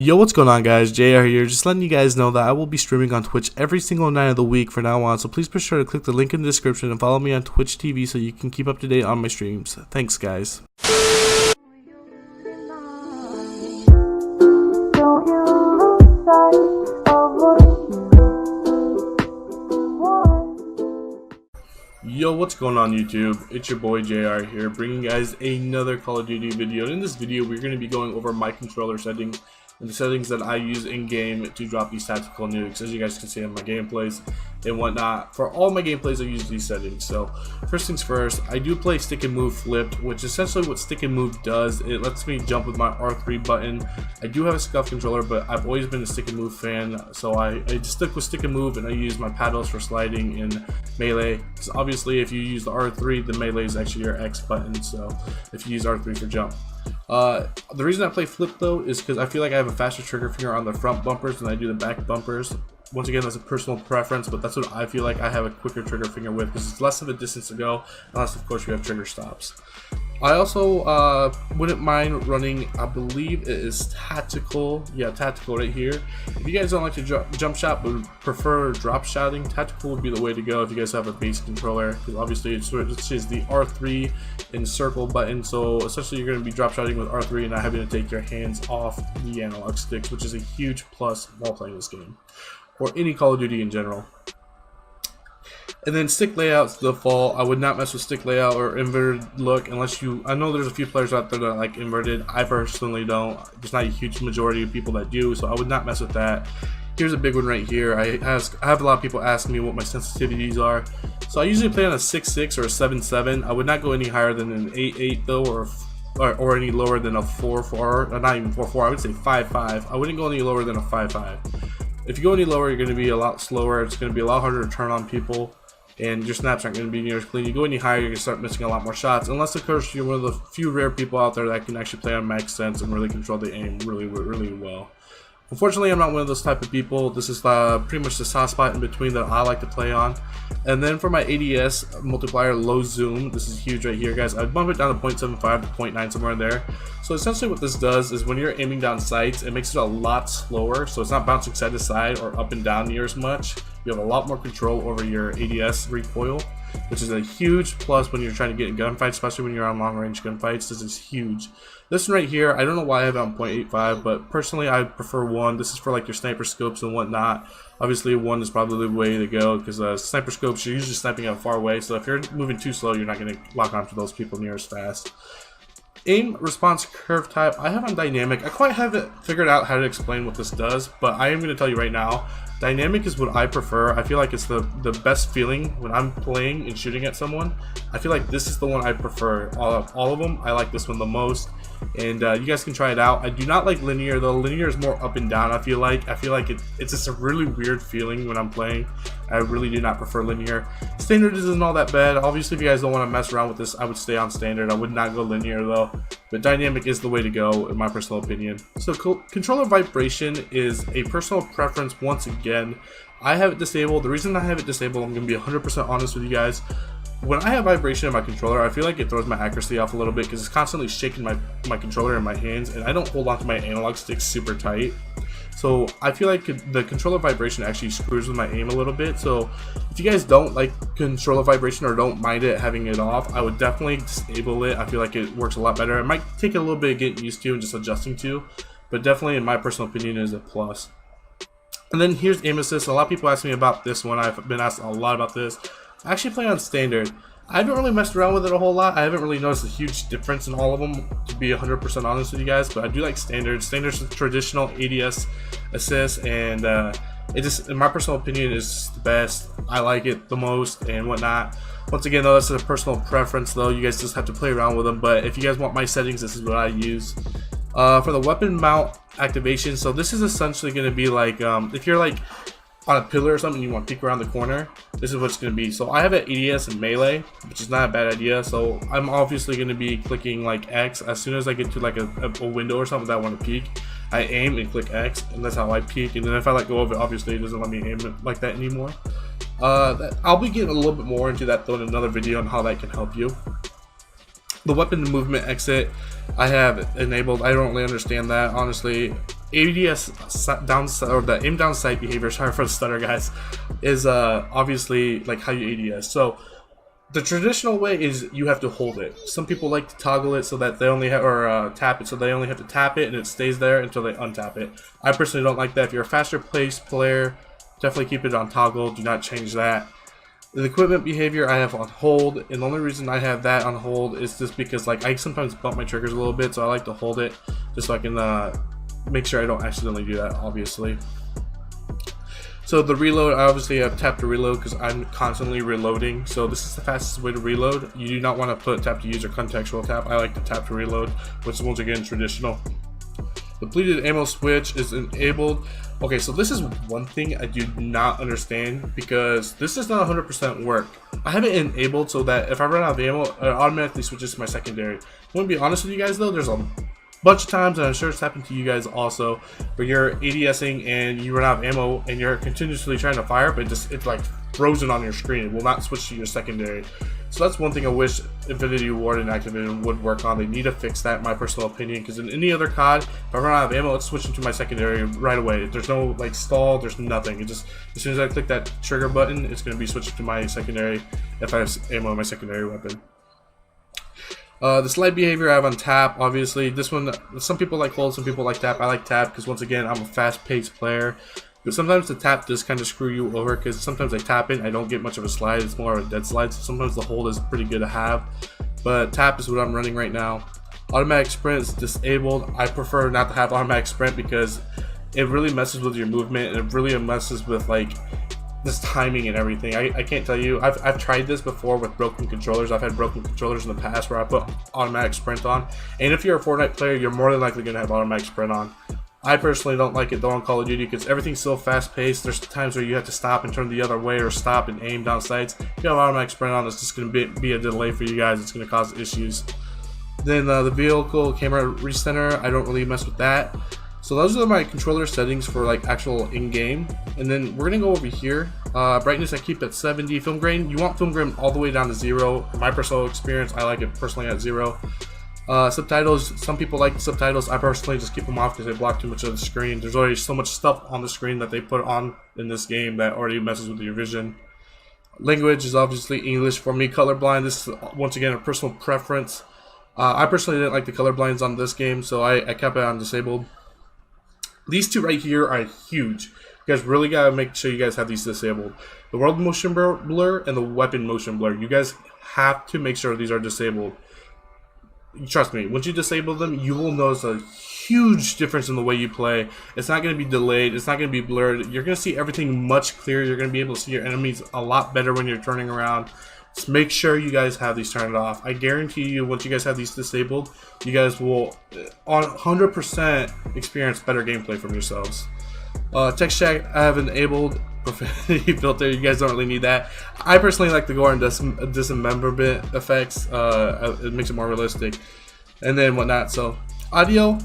Yo, what's going on, guys? JR here, just letting you guys know that I will be streaming on Twitch every single night of the week from now on, so please be sure to click the link in the description and follow me on Twitch TV so you can keep up to date on my streams. Thanks, guys. Yo, what's going on YouTube? It's your boy JR here, bringing you guys another Call of Duty video. And in this video, we're going to be going over my controller settings and the settings that I use in game to drop these tactical nukes. As you guys can see in my gameplays and whatnot, for all my gameplays I use these settings. So first things first, I do play stick and move flipped, which essentially what stick and move does, it lets me jump with my R3 button. I do have a scuff controller, but I've always been a stick and move fan, so I just stick with stick and move, and I use my paddles for sliding in melee. So obviously if you use the R3, the melee is actually your X button, so if you use R3 for jump. The reason I play flip though is because I feel like I have a faster trigger finger on the front bumpers than I do the back bumpers. Once again, that's a personal preference, but that's what I feel like I have a quicker trigger finger with, because it's less of a distance to go, unless of course you have trigger stops. I also wouldn't mind running, I believe it is tactical, yeah, tactical right here. If you guys don't like to jump shot but prefer drop shotting, tactical would be the way to go if you guys have a base controller, because obviously it's the R3 and circle button, so essentially you're going to be drop shotting with R3 and not having to take your hands off the analog sticks, which is a huge plus while playing this game, or any Call of Duty in general. And then stick layout's the default. I would not mess with stick layout or inverted look unless you, I know there's a few players out there that like inverted. I personally don't. There's not a huge majority of people that do, so I would not mess with that. Here's a big one right here. I have a lot of people ask me what my sensitivities are. So I usually play on a 6.6 or a 7.7. I would not go any higher than an 8.8 though, or any lower than a 4.4, not even 4.4, I would say 5.5. I wouldn't go any lower than a 5.5. If you go any lower, you're going to be a lot slower. It's going to be a lot harder to turn on people, and your snaps aren't going to be near as clean. You go any higher, you're going to start missing a lot more shots, unless of course you're one of the few rare people out there that can actually play on max sense and really control the aim really well. Unfortunately, I'm not one of those type of people. This is pretty much the soft spot in between that I like to play on. And then for my ADS multiplier low zoom, this is huge right here, guys. I bump it down to 0.75 to 0.9, somewhere in there. So essentially what this does is when you're aiming down sights, it makes it a lot slower, so it's not bouncing side to side or up and down near as much. You have a lot more control over your ADS recoil, which is a huge plus when you're trying to get in gunfights, especially when you're on long range gunfights. This is huge. This one right here, I don't know why I have it on 0.85, but personally I prefer 1. This is for like your sniper scopes and whatnot. Obviously 1 is probably the way to go, because sniper scopes, you're usually sniping out far away, so if you're moving too slow, you're not going to lock onto those people near as fast. Aim response curve type, I have on dynamic. I quite haven't figured out how to explain what this does, but I am going to tell you right now. Dynamic is what I prefer. I feel like it's the best feeling when I'm playing and shooting at someone. I feel like this is the one I prefer. All of them, I like this one the most. And you guys can try it out. I do not like linear though. Linear is more up and down. I feel like it's just a really weird feeling when I'm playing. I really do not prefer linear. Standard isn't all that bad. Obviously, if you guys don't want to mess around with this, I would stay on standard. I would not go linear though. But dynamic is the way to go, in my personal opinion. So controller vibration is a personal preference. Once again, I have it disabled. The reason I have it disabled, I'm going to be 100% honest with you guys. When I have vibration in my controller, I feel like it throws my accuracy off a little bit, because it's constantly shaking my controller in my hands, and I don't hold on to my analog stick super tight. So I feel like the controller vibration actually screws with my aim a little bit. So if you guys don't like controller vibration or don't mind it having it off, I would definitely disable it. I feel like it works a lot better. It might take a little bit of getting used to and just adjusting to, but definitely in my personal opinion is a plus. And then here's aim assist. A lot of people ask me about this one. I've been asked a lot about this. I actually play on standard. I haven't really messed around with it a whole lot. I haven't really noticed a huge difference in all of them, to be 100% honest with you guys, but I do like standard. Standard's the traditional ADS assist, and it just, in my personal opinion, is the best. I like it the most and whatnot. Once again though, that's a personal preference though. You guys just have to play around with them, but if you guys want my settings, this is what I use. For the weapon mount activation, so this is essentially going to be like, if you're like on a pillar or something, you want to peek around the corner, this is what it's going to be. So I have an ADS and melee, which is not a bad idea. So I'm obviously going to be clicking like X as soon as I get to like a window or something that I want to peek. I aim and click X, and that's how I peek. And then if I let go of it, obviously it doesn't let me aim it like that anymore. I'll be getting a little bit more into that though in another video on how that can help you. The weapon movement exit I have enabled. I don't really understand that, honestly. ADS down, or the aim down sight behavior, sorry for the stutter guys, is obviously like how you ADS. So the traditional way is you have to hold it. Some people like to toggle it so that they only have, or tap it so they only have to tap it and it stays there until they untap it. I personally don't like that. If you're a faster paced player, definitely keep it on toggle. Do not change that. The equipment behavior I have on hold, and the only reason I have that on hold is just because like I sometimes bump my triggers a little bit, so I like to hold it just so I can make sure I don't accidentally do that, obviously. So the reload, I obviously have tap to reload because I'm constantly reloading. So this is the fastest way to reload. You do not want to put tap to use or contextual tap. I like to tap to reload, which is once again traditional. Depleted ammo switch is enabled. Okay, so this is one thing I do not understand because this does not 100% work. I have it enabled so that if I run out of ammo, it automatically switches to my secondary. I'm going to be honest with you guys though, there's a bunch of times, and I'm sure it's happened to you guys also, where you're ADSing and you run out of ammo and you're continuously trying to fire, but it's like frozen on your screen. It will not switch to your secondary. So that's one thing I wish Infinity Ward and Activision would work on. They need to fix that, in my personal opinion, because in any other COD, if I run out of ammo, it's switching to my secondary right away. There's no like stall, there's nothing. It just, as soon as I click that trigger button, it's going to be switching to my secondary if I have ammo in my secondary weapon. The slide behavior I have on tap, obviously. This one, some people like hold, some people like tap. I like tap because once again, I'm a fast-paced player. But sometimes the tap does kind of screw you over because sometimes I tap in, I don't get much of a slide. It's more of a dead slide. So sometimes the hold is pretty good to have. But tap is what I'm running right now. Automatic sprint is disabled. I prefer not to have automatic sprint because it really messes with your movement and it really messes with like this timing and everything. I can't tell you. I've tried this before with broken controllers. I've had broken controllers in the past where I put automatic sprint on. And if you're a Fortnite player, you're more than likely going to have automatic sprint on. I personally don't like it though on Call of Duty because everything's so fast paced. There's times where you have to stop and turn the other way or stop and aim down sights. If you have automatic sprint on, it's just going to be a delay for you guys. It's going to cause issues. Then the vehicle camera recenter, I don't really mess with that. So those are my controller settings for like actual in-game. And then we're gonna go over here. Brightness I keep at 70. Film grain, you want film grain all the way down to 0. In my personal experience, I like it personally at 0. Subtitles, some people like subtitles. I personally just keep them off because they block too much of the screen. There's already so much stuff on the screen that they put on in this game that already messes with your vision. Language is obviously English for me. Colorblind, this is once again a personal preference. I personally didn't like the colorblind on this game, so I kept it on disabled. These two right here are huge. You guys really gotta make sure you guys have these disabled. The world motion blur and the weapon motion blur. You guys have to make sure these are disabled. Trust me, once you disable them, you will notice a huge difference in the way you play. It's not going to be delayed. It's not going to be blurred. You're going to see everything much clearer. You're going to be able to see your enemies a lot better when you're turning around. Just make sure you guys have these turned off. I guarantee you, once you guys have these disabled, you guys will 100% experience better gameplay from yourselves. Text chat I have enabled. Profanity filter, you guys don't really need that. I personally like the gore and dismemberment effects. It makes it more realistic, and then whatnot. So audio,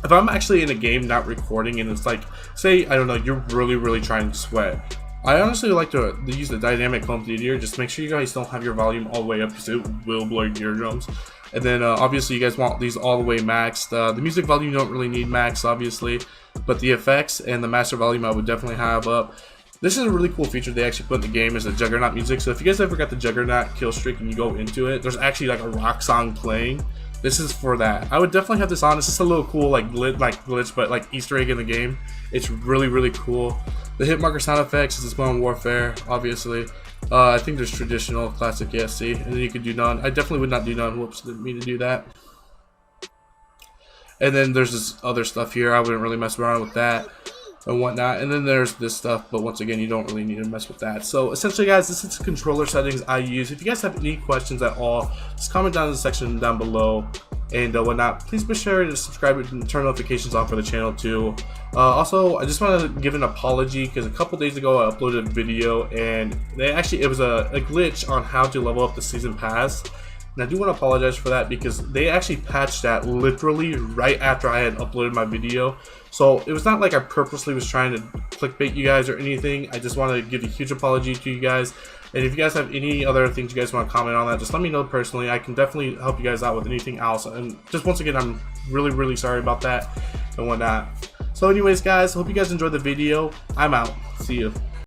if I'm actually in a game not recording and it's like, say I don't know, you're really trying to sweat, I honestly like to use the dynamic home theater. Just make sure you guys don't have your volume all the way up because it will blow your eardrums. And then obviously you guys want these all the way maxed. The music volume you don't really need max, obviously, but the effects and the master volume I would definitely have up. This is a really cool feature they actually put in the game, is the Juggernaut music. So if you guys ever got the Juggernaut kill streak and you go into it, there's actually like a rock song playing. This is for that. I would definitely have this on. It's just a little cool like glitch, but like Easter egg in the game. It's really cool. The hit marker sound effects is Modern Warfare, obviously. I think there's traditional, classic, yes, see, and then you could do none. I definitely would not do none. Whoops, didn't mean to do that. And then there's this other stuff here. I wouldn't really mess around with that and whatnot. And then there's this stuff, but once again, you don't really need to mess with that. So essentially, guys, this is the controller settings I use. If you guys have any questions at all, just comment down in the section down below and whatnot. Please be sure to subscribe and turn notifications on for the channel too. Also, I just want to give an apology because a couple days ago I uploaded a video and it was a glitch on how to level up the season pass. And I do want to apologize for that because they actually patched that literally right after I had uploaded my video. So it was not like I purposely was trying to clickbait you guys or anything. I just want to give a huge apology to you guys. And if you guys have any other things you guys want to comment on that, just let me know personally. I can definitely help you guys out with anything else. And just once again, I'm really sorry about that and whatnot. So anyways, guys, hope you guys enjoyed the video. I'm out. See you.